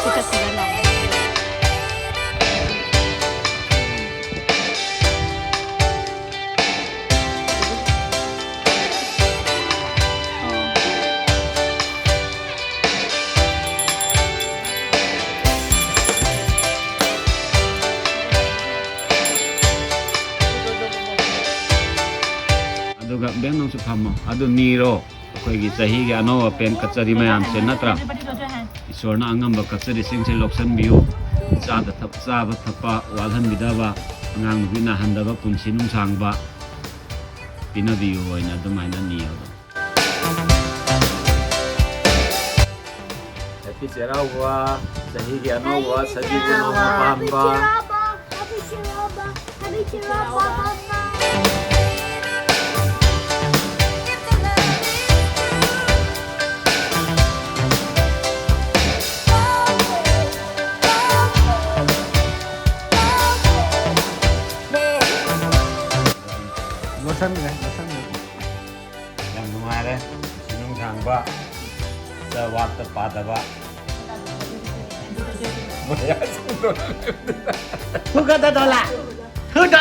kita sila lang. ꯑꯗꯨꯒ bank ꯅꯪꯁꯨ ꯐꯝꯃꯣ ꯑꯗꯨ ꯅꯤꯔꯣ ꯑꯩꯈꯣꯏꯒꯤ ꯆꯍꯤꯒꯤ ꯑꯅꯧꯕ ꯄꯦꯟ ꯀꯠꯆꯔꯤ ꯃꯌꯥꯝꯁꯦ ꯅꯠꯇ꯭ꯔꯥ ꯏꯁꯣꯔꯅ ꯑꯉꯝꯕ ꯀꯠꯆꯔꯤꯁꯤꯡꯁꯦ ꯂꯧꯁꯤꯟꯕꯤꯌꯨ ꯆꯥꯕ ꯊꯛꯄ ꯋꯥꯠꯍꯟꯕꯤꯗꯕ ꯑꯉꯥꯡ ꯅꯨꯄꯤ ꯅꯥꯍꯟꯗꯕ ꯄꯨꯟꯁꯤ ꯅꯨꯡꯁꯥꯡꯕ ꯄꯤꯅꯕꯤꯌꯨ ꯑꯣꯏꯅ ꯑꯗꯨꯃꯥꯏꯅ ꯅꯤꯌꯣꯗꯣ ꯍꯦꯄꯤ ꯆꯩꯔꯥꯎꯕ ꯆꯍꯤꯒꯤ ꯑꯅꯧꯕ ꯁꯖꯤꯕꯨ ꯅꯧꯅ ꯄꯥꯟꯕ ꯂꯣꯠꯁꯟꯈ꯭ꯔꯦ ꯌꯥꯝ ꯅꯨꯡꯉꯥꯏꯔꯦ ꯅꯨꯡꯁꯥꯡꯕ ꯋꯥꯠꯇ ꯄꯥꯗꯕ $2 $2